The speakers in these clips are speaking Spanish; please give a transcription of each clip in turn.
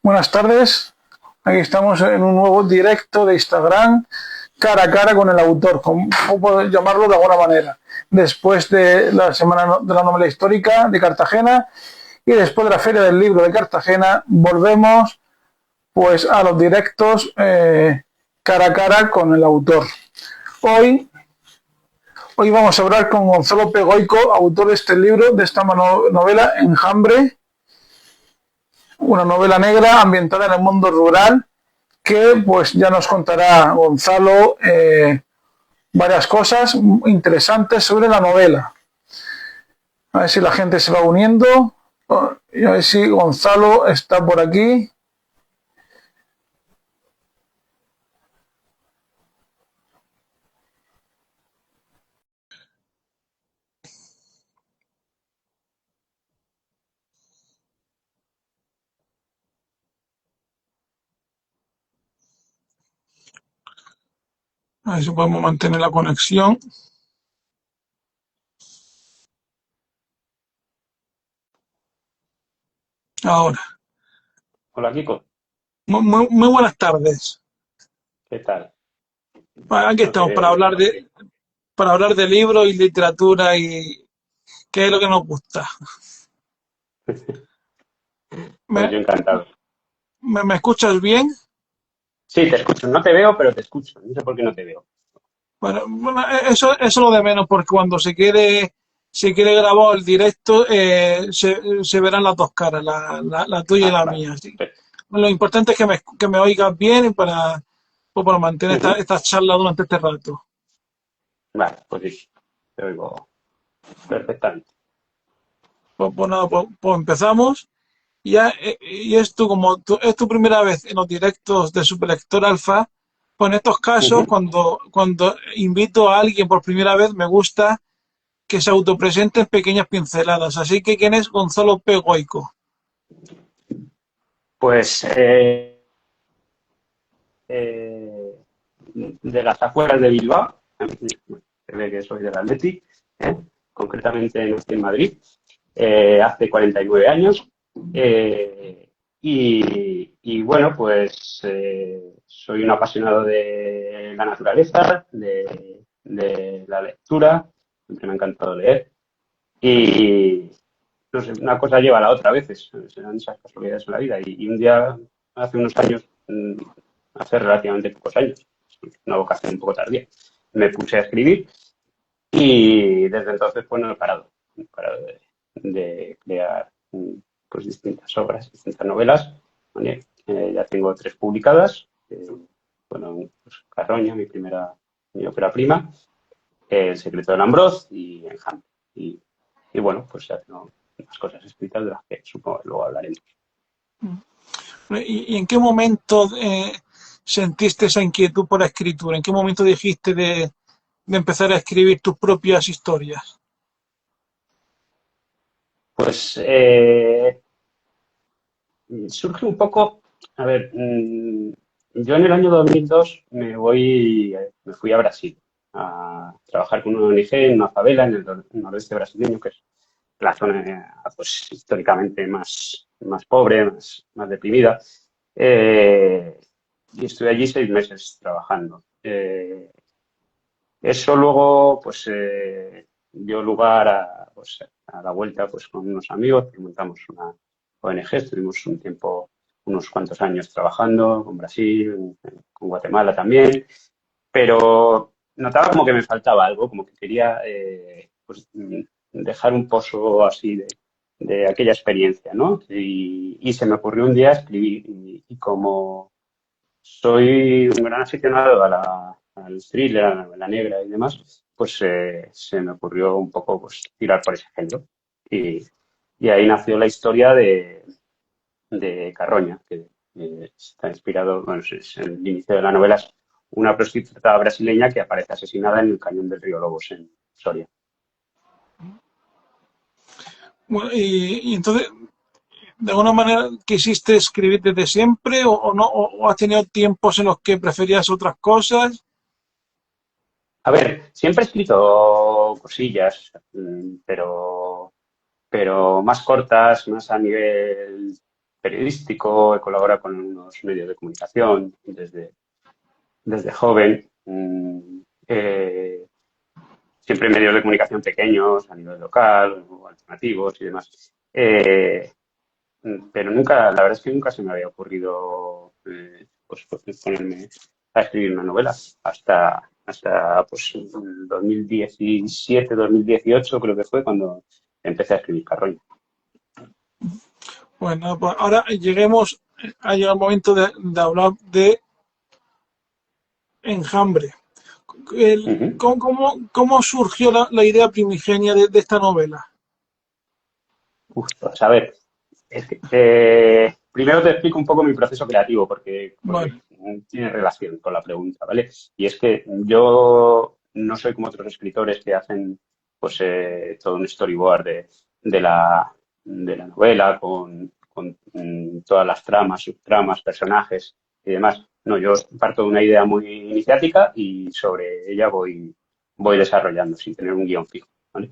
Buenas tardes, aquí estamos en un nuevo directo de Instagram, cara a cara con el autor, como puedo llamarlo de alguna manera. Después de la Semana de la Novela Histórica de Cartagena y después de la Feria del Libro de Cartagena, volvemos pues a los directos cara a cara con el autor. Hoy, hoy vamos a hablar con Gonzalo Pegoico, autor de este libro, de esta novela Enjambre, una novela negra ambientada en el mundo rural que pues ya nos contará Gonzalo varias cosas interesantes sobre la novela. A ver si la gente se va uniendo y a ver si Gonzalo está por aquí. A ver si podemos mantener la conexión. Ahora. Hola, Kiko. Muy buenas tardes. ¿Qué tal? Aquí No te estamos veo bien por aquí. para hablar de libros y literatura y qué es lo que nos gusta. Pues ¿Me, yo encantado. me escuchas bien? Sí, te escucho. No te veo, pero te escucho. No sé por qué no te veo. Bueno, eso es lo de menos, porque cuando se quiere grabar el directo, se verán las dos caras, la tuya y Ah, la vale. mía. ¿Sí? Lo importante es que me oigas bien y pues, para mantener Ujú. esta charla durante este rato. Vale, pues sí. Te oigo perfectamente. Pues nada, pues empezamos. Y es tu primera vez en los directos de Superlector Alfa, pues en estos casos, Ujú. cuando invito a alguien por primera vez, me gusta que se autopresente en pequeñas pinceladas. Así que, ¿quién es Gonzalo Pegoico? Pues eh, de las afueras de Bilbao, se ve que soy del Atleti, ¿eh? Concretamente nací en Madrid, hace 49 años. Y bueno, pues soy un apasionado de la naturaleza, de la lectura, siempre me ha encantado leer. Y no sé, una cosa lleva a la otra a veces, serán esas casualidades en la vida. Y un día, hace unos años, hace relativamente pocos años, una vocación un poco tardía, me puse a escribir y desde entonces pues no he parado, no he parado de crear pues distintas obras, distintas novelas. ¿Vale? Ya tengo 3 publicadas, bueno, pues Carroña, mi ópera prima, El secreto de Ambrós y Enjambre. Y bueno, pues ya tengo unas cosas escritas de las que supongo que luego hablaremos. ¿Y en qué momento sentiste esa inquietud por la escritura? ¿En qué momento dijiste de empezar a escribir tus propias historias? Pues surge un poco, a ver, yo en el año 2002 me fui a Brasil a trabajar con una ONG en una favela en el nordeste brasileño, que es la zona pues, históricamente más pobre, más deprimida. Eh, y estuve allí 6 meses trabajando. Eso luego, pues, dio lugar pues, a la vuelta pues, con unos amigos, que montamos una ONG, estuvimos un tiempo, unos cuantos años trabajando con Brasil, con Guatemala también, pero notaba como que me faltaba algo, como que quería pues, dejar un pozo así de aquella experiencia, ¿no? Y se me ocurrió un día escribir, y como soy un gran aficionado al thriller, a la novela negra y demás, pues se me ocurrió un poco pues, tirar por ese género. Y, y ahí nació la historia de Carroña, que está inspirado, bueno, es el inicio de la novela, es una prostituta brasileña que aparece asesinada en el cañón del río Lobos, en Soria. Bueno, y entonces, ¿de alguna manera quisiste escribir desde siempre o no? O has tenido tiempos en los que preferías otras cosas? A ver, siempre he escrito cosillas, pero más cortas, más a nivel periodístico, he colaborado con unos medios de comunicación desde joven. Siempre medios de comunicación pequeños a nivel local o alternativos y demás. Pero nunca, la verdad es que nunca se me había ocurrido pues ponerme a escribir una novela hasta pues 2017, 2018 creo que fue cuando empecé a escribir Carroña. Bueno, pues ahora ha llegado el momento de hablar de Enjambre. Ujú. ¿Cómo surgió la idea primigenia de esta novela? Pues a ver, es que, primero te explico un poco mi proceso creativo porque Vale. tiene relación con la pregunta, ¿vale? Y es que yo no soy como otros escritores que hacen pues todo un storyboard de de la novela con todas las tramas, subtramas, personajes y demás. No, yo parto de una idea muy iniciática y sobre ella voy desarrollando sin tener un guión fijo, ¿vale?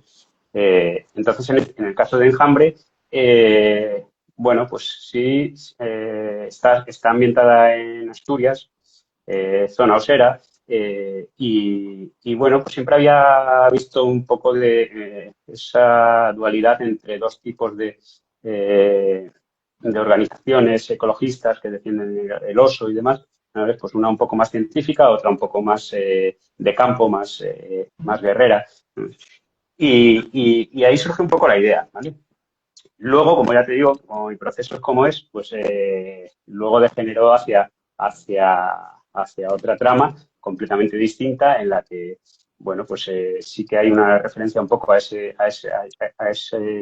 Entonces, en el caso de Enjambre, eh, bueno, pues sí, está ambientada en Asturias, zona osera, y bueno, pues siempre había visto un poco de esa dualidad entre dos tipos de organizaciones ecologistas que defienden el oso y demás. ¿Sabes? Pues una un poco más científica, otra un poco más de campo, más guerrera. Y ahí surge un poco la idea, ¿vale? Luego, como ya te digo, como mi proceso es como es, pues luego degeneró hacia, hacia otra trama completamente distinta en la que, bueno, pues sí que hay una referencia un poco a ese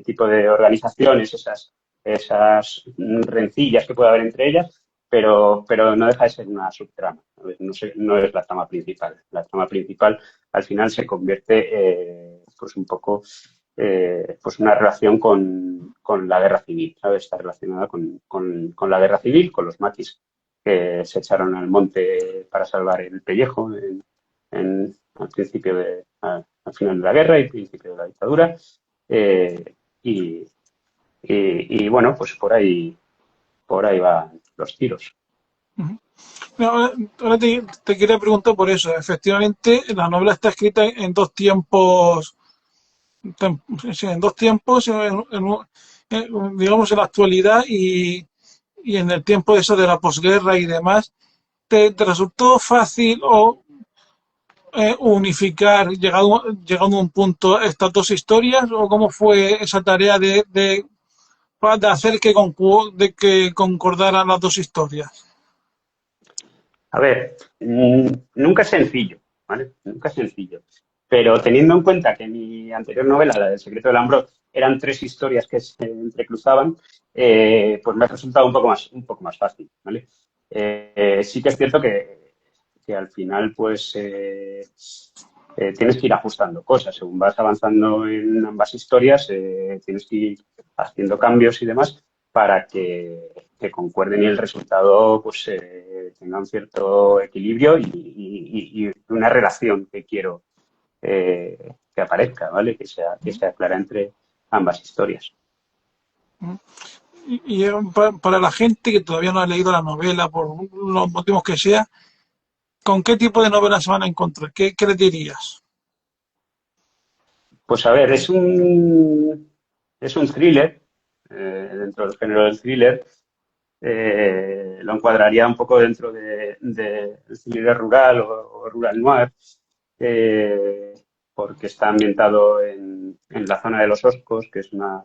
tipo de organizaciones, esas rencillas que puede haber entre ellas, pero no deja de ser una subtrama. No es la trama principal. La trama principal al final se convierte pues un poco pues una relación con la guerra civil, ¿sabes? Está relacionada con la guerra civil, con los maquis que se echaron al monte para salvar el pellejo al final de la guerra y principio de la dictadura. Eh, y, bueno, pues por ahí van los tiros. No, ahora te quería preguntar por eso. Efectivamente, la novela está escrita en dos tiempos, sí, en dos tiempos, digamos en la actualidad y en el tiempo de eso de la posguerra y demás. ¿Te resultó fácil o unificar, llegando a un punto, estas dos historias? ¿O cómo fue esa tarea de hacer de que concordaran las dos historias? A ver, nunca es sencillo, ¿vale? Nunca es sencillo. Pero teniendo en cuenta que mi anterior novela, la del secreto del Ambrot, eran tres historias que se entrecruzaban, pues me ha resultado un poco más fácil, ¿vale? Sí que es cierto que al final, pues, tienes que ir ajustando cosas. Según vas avanzando en ambas historias, tienes que ir haciendo cambios y demás para que concuerden y el resultado pues tenga un cierto equilibrio y una relación que quiero que aparezca, ¿vale? Que sea clara entre ambas historias. Para la gente que todavía no ha leído la novela, por los motivos que sea, ¿con qué tipo de novela se van a encontrar? ¿Qué les dirías? Pues a ver, es un thriller, dentro del género del thriller, lo encuadraría un poco dentro de thriller rural o rural noir, eh, porque está ambientado en la zona de los Oscos, que es una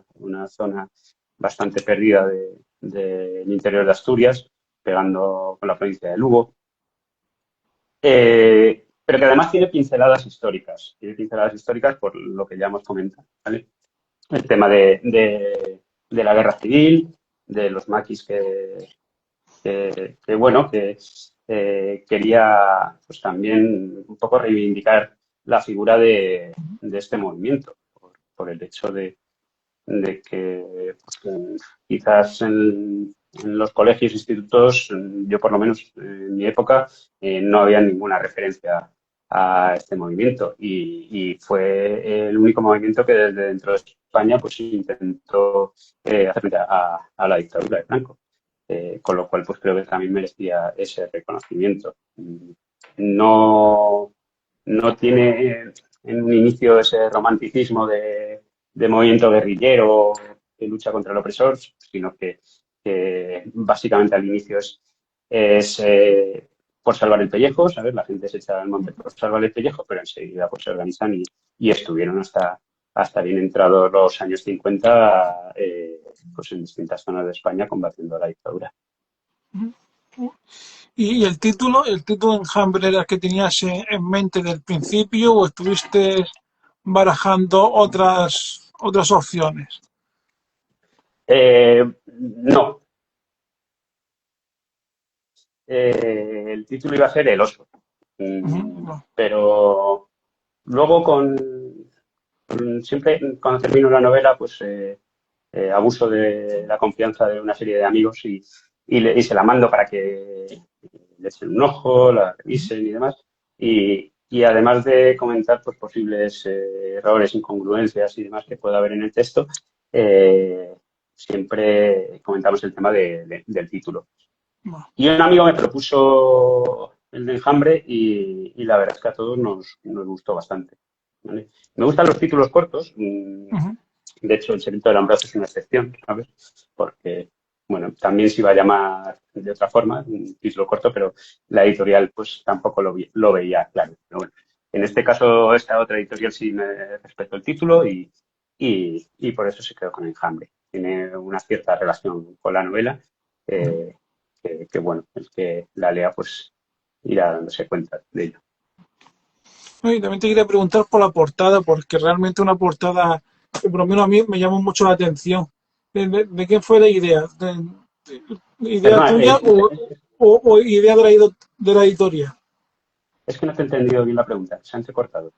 zona bastante perdida del interior de Asturias, pegando con la provincia de Lugo. Pero que además tiene pinceladas históricas. Tiene pinceladas históricas por lo que ya hemos comentado, ¿vale? El tema de la guerra civil, de los maquis bueno, que quería pues también un poco reivindicar la figura de este movimiento, por el hecho de que pues, quizás en los colegios, institutos, yo por lo menos en mi época, no había ninguna referencia a este movimiento y fue el único movimiento que desde dentro de España pues intentó hacer frente a la dictadura de Franco. con lo cual pues creo que también merecía ese reconocimiento. No, no tiene en un inicio ese romanticismo de movimiento guerrillero que lucha contra el opresor, sino que básicamente al inicio es por salvar el pellejo, ¿sabes? La gente se echa al monte por salvar el pellejo, pero enseguida pues se organizan y estuvieron hasta bien entrados los años 50 pues en distintas zonas de España combatiendo la dictadura. ¿Y el título Enjambre era el que tenías en mente del principio o estuviste barajando otras opciones? No, el título iba a ser El oso. Ujú. Pero luego siempre cuando termino la novela, pues abuso de la confianza de una serie de amigos y se la mando para que le echen un ojo, la revisen y demás. Y además de comentar pues, posibles errores, incongruencias y demás que pueda haber en el texto, siempre comentamos el tema del título. Bueno, Y un amigo me propuso el de Enjambre y la verdad es que a todos nos gustó bastante. ¿Vale? Me gustan los títulos cortos. ujú. De hecho, El secreto del hambrazo es una excepción, ¿sabes? Porque, bueno, también se iba a llamar de otra forma, un título corto, pero la editorial pues tampoco lo veía claro. Pero bueno, en este caso, esta otra editorial sí me respetó el título y por eso se quedó con Enjambre. Tiene una cierta relación con la novela. eh, bueno, el que la lea pues irá dándose cuenta de ello. Y también te quería preguntar por la portada, porque realmente una portada que por lo menos a mí me llamó mucho la atención. ¿De qué fue la idea? ¿Idea Perdona, tuya o idea de la editorial? es que no te he entendido bien la pregunta, se ha entrecortado.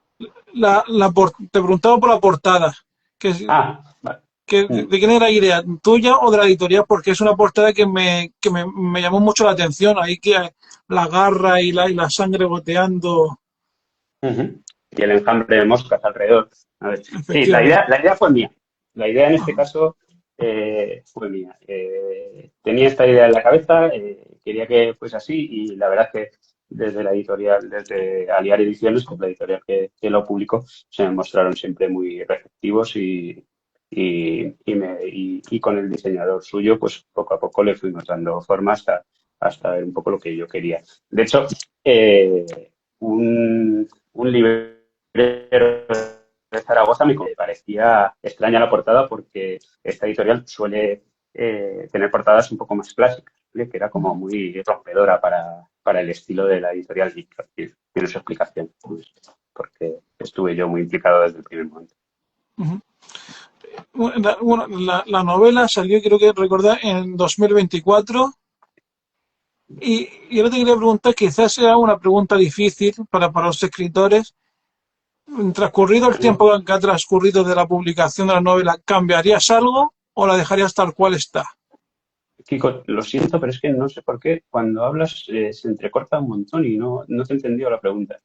Te preguntaba por la portada, que, Ah, vale. ¿de quién era la idea? ¿Tuya o de la editorial? Porque es una portada me llamó mucho la atención. Ahí que la garra y la sangre goteando, Ujú. Y el enjambre de moscas alrededor. A ver. Sí, efectivamente. la idea fue mía. La idea en este Ajá. caso fue mía. Tenía esta idea en la cabeza, quería que fuese así y la verdad es que desde la editorial, desde Aliar Ediciones, que es la editorial que lo publicó, se me mostraron siempre muy receptivos y con el diseñador suyo, pues poco a poco le fuimos dando forma hasta ver un poco lo que yo quería. De hecho, un librero de Zaragoza me parecía extraña la portada porque esta editorial suele tener portadas un poco más clásicas, ¿vale? Que era como muy rompedora para el estilo de la editorial Victor. Tiene su explicación, pues, porque estuve yo muy implicado desde el primer momento. Ujú. La novela salió, creo que recordar, en 2024. Y ahora te quería preguntar, quizás sea una pregunta difícil para los escritores. Transcurrido el tiempo que ha transcurrido de la publicación de la novela, ¿cambiarías algo o la dejarías tal cual está? Kiko, lo siento, pero es que no sé por qué cuando hablas se entrecorta un montón y no te he entendido la pregunta.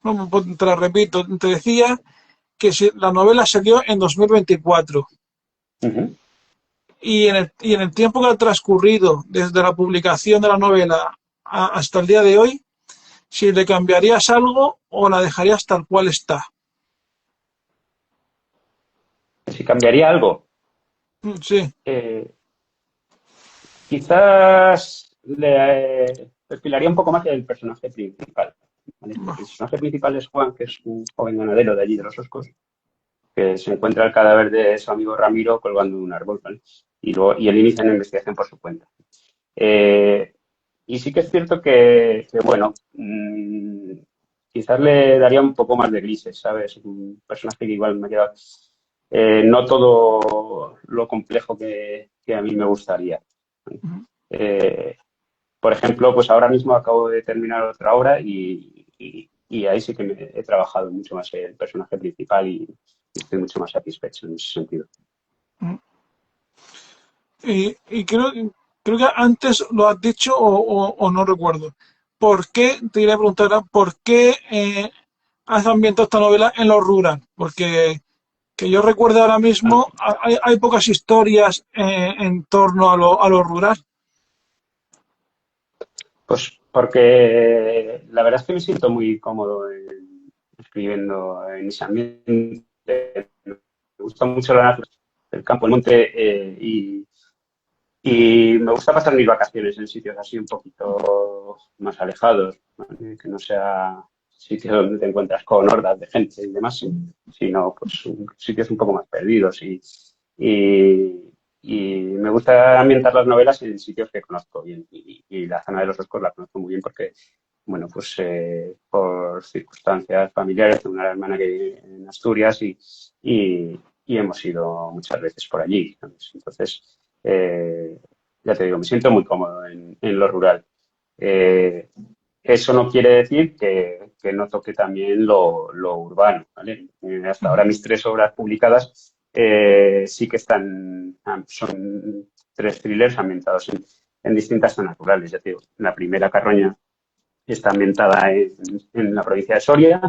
No, pues te la repito, te decía que si la novela salió en 2024 Ujú. y en el tiempo que ha transcurrido desde la publicación de la novela hasta el día de hoy, si le cambiarías algo o la dejarías tal cual está. Si cambiaría algo, Sí. eh, quizás le perfilaría un poco más el personaje principal. ¿Vale? El personaje principal es Juan, que es un joven ganadero de allí de los Oscos, que se encuentra el cadáver de su amigo Ramiro colgando de un árbol, ¿vale? Y él inicia una investigación por su cuenta. Eh, y sí que es cierto que bueno, quizás le daría un poco más de grises, ¿sabes? Un personaje que igual me queda no todo lo complejo que a mí me gustaría. Eh, por ejemplo, pues ahora mismo acabo de terminar otra obra y ahí sí que he trabajado mucho más el personaje principal y estoy mucho más satisfecho en ese sentido. Y creo que antes lo has dicho o no recuerdo. ¿Por qué, te quería preguntar, por qué has ambientado esta novela en lo rural? Porque que yo recuerdo ahora Ah, mismo, hay pocas historias en torno a lo rural. Pues porque la verdad es que me siento muy cómodo escribiendo en ese ambiente. Me gusta mucho la naturaleza, el campo, el monte, y me gusta pasar mis vacaciones en sitios así un poquito más alejados, ¿vale? Que no sea sitios donde te encuentras con hordas de gente y demás, sino pues sitios un poco más perdidos. Y, y me gusta ambientar las novelas en sitios que conozco bien. Y la zona de los Oscos la conozco muy bien porque, bueno, pues por circunstancias familiares, tengo una hermana que vive en Asturias y hemos ido muchas veces por allí, ¿sabes? Entonces, ya te digo, me siento muy cómodo en lo rural. Eh, Eso no quiere decir que no toque también lo urbano, ¿vale? Hasta ahora mis tres obras publicadas sí que son tres thrillers ambientados en distintas zonas rurales, ya te digo. La primera, Carroña, está ambientada en la provincia de Soria,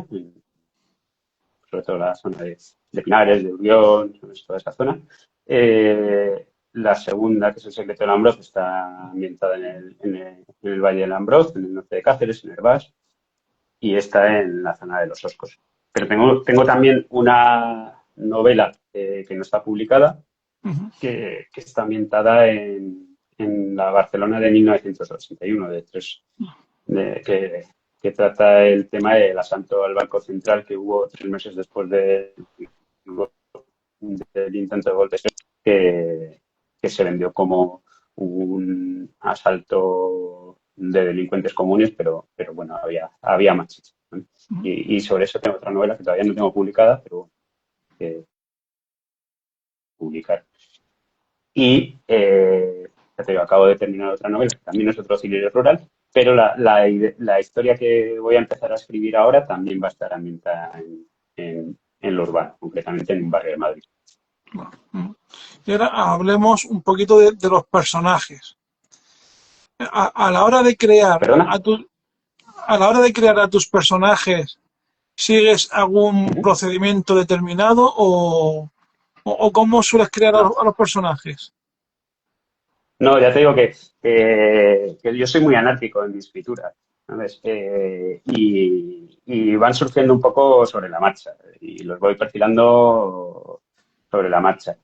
sobre todo la zona de Pinares, de Urión, toda esa zona. La segunda, que es El secreto del Ambroz, está ambientada en el Valle del Ambroz, en el norte de Cáceres, en Hervás, y está en la zona de los Oscos. Pero tengo también una novela que no está publicada, Ujú. que está ambientada en la Barcelona de 1981, que trata el tema del asalto al Banco Central que hubo 3 meses después del intento de golpe, que, que se vendió como un asalto de delincuentes comunes, pero bueno, había más. ¿No? Y sobre eso tengo otra novela que todavía no tengo publicada, pero que publicar. Y ya te digo, acabo de terminar otra novela, que también es otro thriller rural, pero la historia que voy a empezar a escribir ahora también va a estar ambientada en lo urbano, concretamente en un barrio de Madrid. Ujú. Y ahora hablemos un poquito de los personajes. A la hora de crear ¿Perdona? a la hora de crear a tus personajes, ¿sigues algún Ujú. procedimiento determinado o cómo sueles crear No, a los personajes? no, ya te digo que yo soy muy anárquico en mi escritura, ¿sabes? Y van surgiendo un poco sobre la marcha y los voy perfilando sobre la marcha.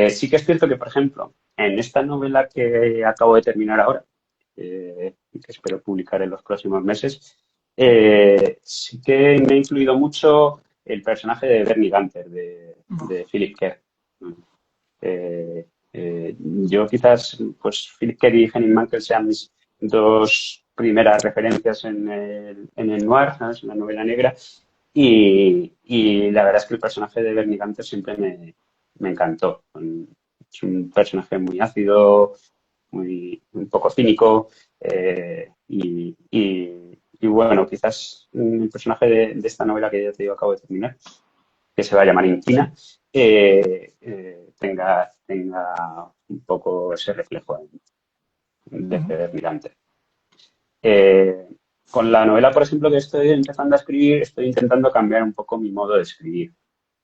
Sí que es cierto que, por ejemplo, en esta novela que acabo de terminar ahora, y que espero publicar en los próximos meses, sí que me ha influido mucho el personaje de Bernie Gunter, de Philip Kerr. Yo quizás, pues Philip Kerr y Henning Mankell sean mis dos primeras referencias en el noir, ¿sabes? En la novela negra. Y la verdad es que el personaje de Bernie Gunter siempre me encantó. Es un personaje muy ácido, un poco cínico, y bueno, quizás el personaje de esta novela que ya te digo acabo de terminar, que se va a llamar Inquina, tenga un poco ese reflejo de Ujú. Feder Mirante. Eh, con la novela, por ejemplo, que estoy empezando a escribir, estoy intentando cambiar un poco mi modo de escribir,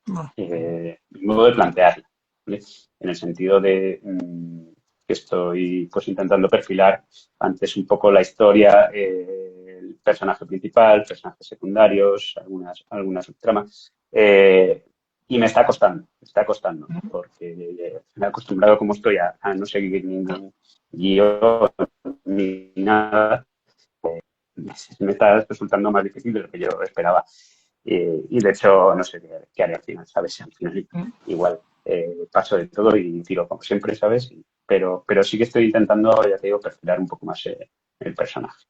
Bueno, mi modo de plantearla, ¿vale? En el sentido de que estoy pues intentando perfilar antes un poco la historia, el personaje principal, personajes secundarios, algunas subtramas. Y me está costando, porque me he acostumbrado como estoy a no seguir ningún guión ni nada. Me está resultando más difícil de lo que yo esperaba. Y de hecho, no sé qué haré al final, ¿sabes? Al final igual paso de todo y tiro como siempre, ¿sabes? Pero sí que estoy intentando, ya te digo, perfilar un poco más el personaje.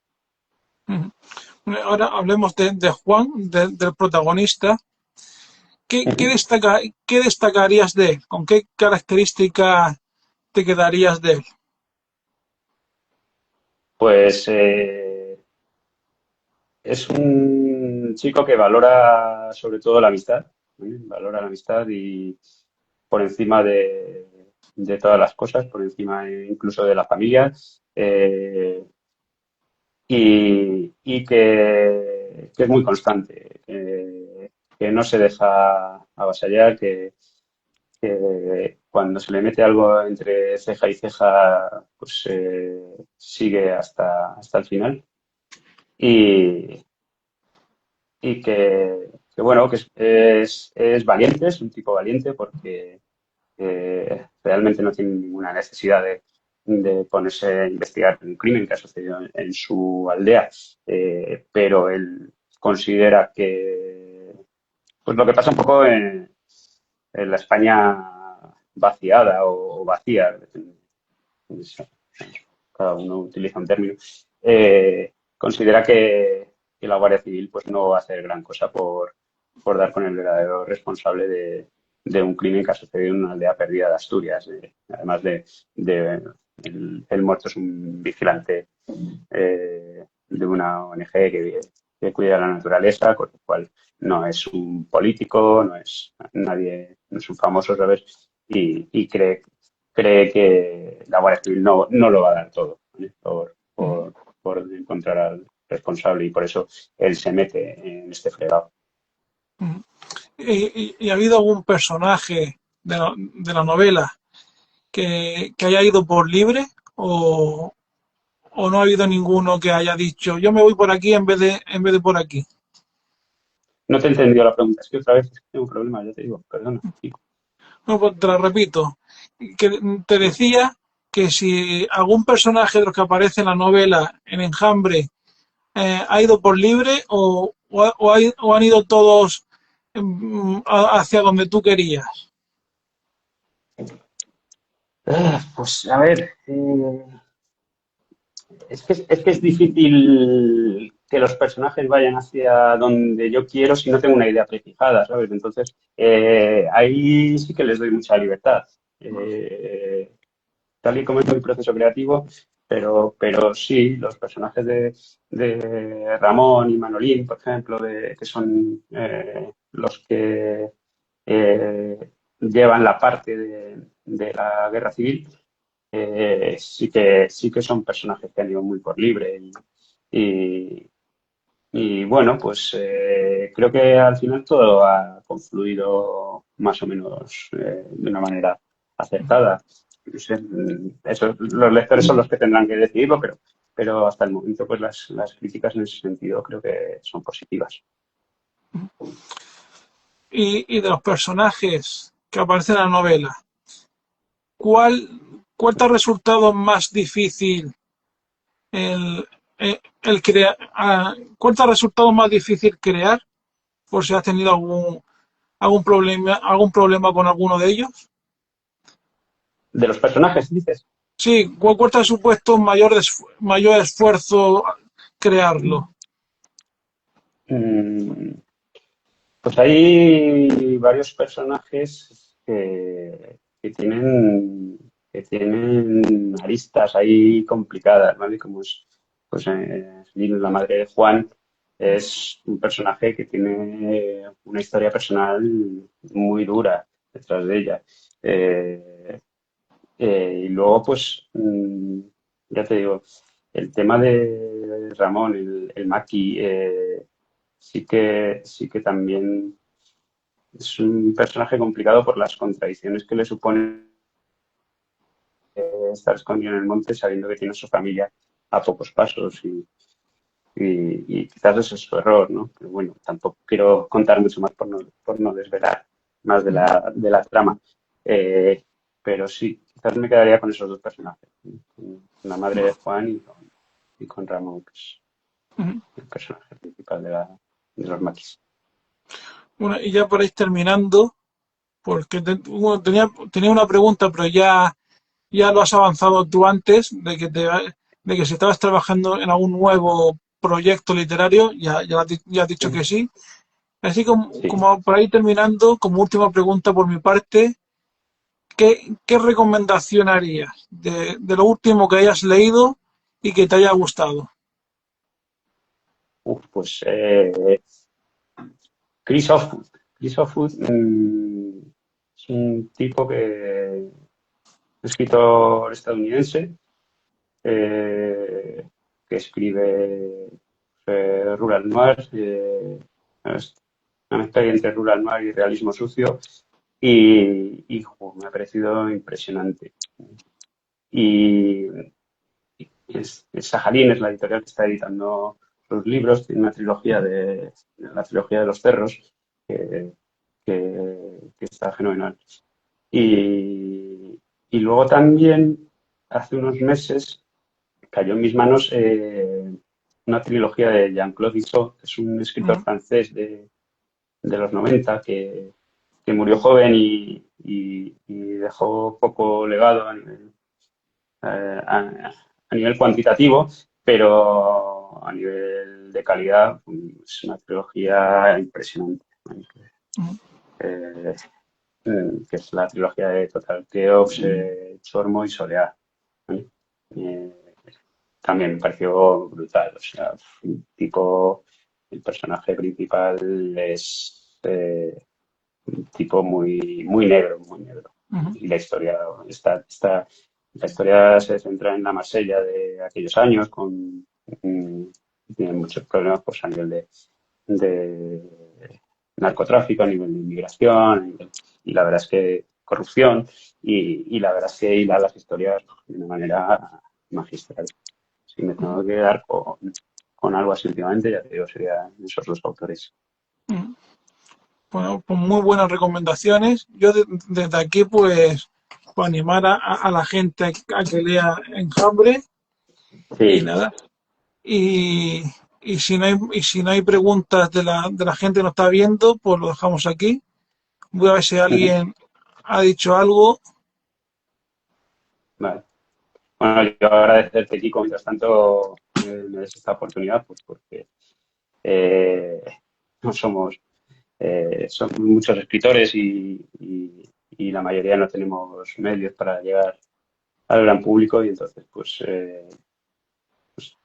ujú. Ahora hablemos de Juan, del protagonista. ¿Qué destacarías de él? ¿Con qué característica te quedarías de él? Pues es un chico que valora sobre todo la amistad, ¿vale? Valora la amistad y por encima de todas las cosas, por encima incluso de la familia. eh, y que es muy constante, que no se deja avasallar, que cuando se le mete algo entre ceja y ceja, pues sigue hasta el final y, y que bueno, que es valiente, es un tipo valiente porque realmente no tiene ninguna necesidad de ponerse a investigar un crimen que ha sucedido en su aldea, pero él considera que, pues lo que pasa un poco en la España vaciada o vacía, cada uno utiliza un término, considera que la Guardia Civil pues no va a hacer gran cosa por dar con el verdadero responsable de un crimen que ha sucedido en una aldea perdida de Asturias. Además de el muerto es un vigilante de una ONG que cuida la naturaleza, con lo cual no es un político, no es nadie, no es un famoso, ¿sabes? Y cree que la Guardia Civil no lo va a dar todo, ¿vale? Por encontrar al responsable y por eso él se mete en este fregado. ¿Y ha habido algún personaje de la novela que haya ido por libre o no ha habido ninguno que haya dicho yo me voy por aquí en vez de por aquí? No te he entendido la pregunta, es que otra vez es que tengo un problema, ya te digo, perdona, chico. No, pues te la repito, que te decía que si algún personaje de los que aparece en la novela en Enjambre ha ido por libre o han ido todos hacia donde tú querías. Pues a ver, es que es difícil que los personajes vayan hacia donde yo quiero si no tengo una idea prefijada, ¿sabes? Entonces, ahí sí que les doy mucha libertad. Tal y como es mi proceso creativo, pero sí, los personajes de Ramón y Manolín, por ejemplo, que son los que llevan la parte de la guerra civil, sí que son personajes que han ido muy por libre y, y bueno, pues creo que al final todo ha confluido más o menos de una manera acertada. No sé, eso, los lectores son los que tendrán que decidirlo, pero hasta el momento pues las críticas en ese sentido creo que son positivas. Y de los personajes que aparecen en la novela, ¿cuál, cuál te ha resultado más difícil el crear? ¿Cuál te ha resultado más difícil crear? Por si has tenido algún problema con alguno de ellos. De los personajes, dices. Sí, ¿cuál te ha supuesto mayor esfuerzo crearlo? Mm, Pues hay varios personajes que tienen aristas ahí complicadas, ¿vale? Como es, pues, Lino, la madre de Juan, es un personaje que tiene una historia personal muy dura detrás de ella. Eh, y luego, pues, ya te digo, el tema de Ramón, el Maki, sí que también es un personaje complicado por las contradicciones que le supone estar escondido en el monte sabiendo que tiene a su familia a pocos pasos y quizás ese es su error, ¿no? Pero bueno, tampoco quiero contar mucho más por no desvelar más de la trama. Eh, pero sí, quizás me quedaría con esos dos personajes, con la madre de Juan y con Ramón, que es el personaje principal de los maquis. Bueno, y ya por ahí terminando, porque bueno, tenía una pregunta, pero ya lo has avanzado tú antes, de que si estabas trabajando en algún nuevo proyecto literario, ya has dicho que sí. Así Sí. como por ahí terminando, como última pregunta por mi parte, ¿qué recomendación harías de lo último que hayas leído y que te haya gustado? Pues Chris Offutt. Chris Offutt es un tipo escritor estadounidense eh, que escribe Rural Noir, es una mezcla entre Rural Noir y realismo sucio y me ha parecido impresionante. Y es Sajalín, es la editorial que está editando los libros, tiene una trilogía la trilogía de los cerros, que, que está fenomenal. Y, y luego también, hace unos meses, cayó en mis manos una trilogía de Jean-Claude Issot, que es un escritor Mm, francés de los 90 que murió joven y dejó poco legado a nivel cuantitativo, pero a nivel de calidad es una trilogía impresionante, ¿no? mm, Eh, que es la trilogía de Total Theops, Chormo y Soleá, ¿no? Eh, También me pareció brutal, o sea, un tipo, el personaje principal es un tipo muy negro, muy negro. mm, Y la historia la historia se centra en la Marsella de aquellos años, mm, tiene muchos problemas pues, a nivel de narcotráfico, a nivel de inmigración, y la verdad es que corrupción, y la verdad es que hila las historias de una manera magistral. Si me tengo que quedar con algo así últimamente, ya te digo, serían esos dos autores. mm. Bueno, pues muy buenas recomendaciones. Yo desde aquí, pues animar a la gente a que lea Enjambre y Sí, nada. Y, y si no hay preguntas de la gente que nos está viendo, pues lo dejamos aquí. Voy a ver si alguien ha dicho algo. vale. Bueno, yo agradecerte, Kiko, mientras tanto me des esta oportunidad, pues porque eh, no somos muchos escritores y la mayoría no tenemos medios para llegar al gran público y entonces pues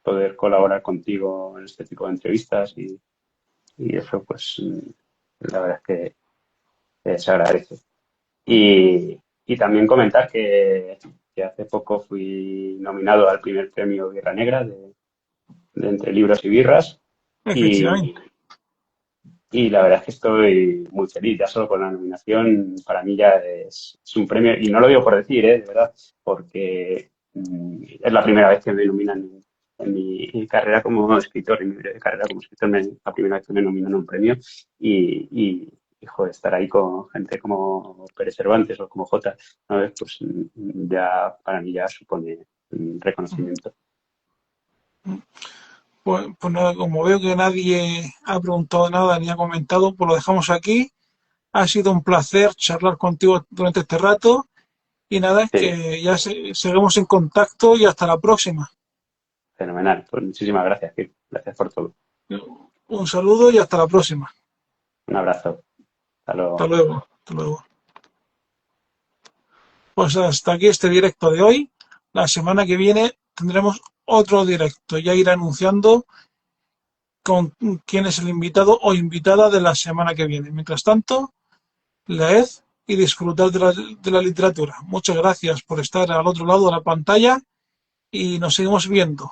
poder colaborar contigo en este tipo de entrevistas y eso pues la verdad es que se agradece. Y también comentar que hace poco fui nominado al primer premio Birra Negra de Entre Libros y Birras y, Efectivamente. y la verdad es que estoy muy feliz, ya solo con la nominación para mí ya es un premio, y no lo digo por decir, de verdad, porque es la primera vez que me nominan en mi carrera como escritor, en mi carrera como escritor, la primera vez que me nominan a un premio y, joder, estar ahí con gente como Pérez Cervantes o como Jota, ¿no? Pues ya para mí ya supone reconocimiento. Pues nada, como veo que nadie ha preguntado nada ni ha comentado, pues lo dejamos aquí. Ha sido un placer charlar contigo durante este rato. Y nada, Sí, que ya seguimos en contacto y hasta la próxima. fenomenal. Pues muchísimas gracias, Kiko. Gracias por todo. Un saludo y hasta la próxima. Un abrazo. Hasta Hasta luego. luego. Hasta luego. Pues hasta aquí este directo de hoy. La semana que viene tendremos otro directo. Ya iré anunciando con quién es el invitado o invitada de la semana que viene. Mientras tanto, leed y disfrutad de la literatura. Muchas gracias por estar al otro lado de la pantalla y nos seguimos viendo.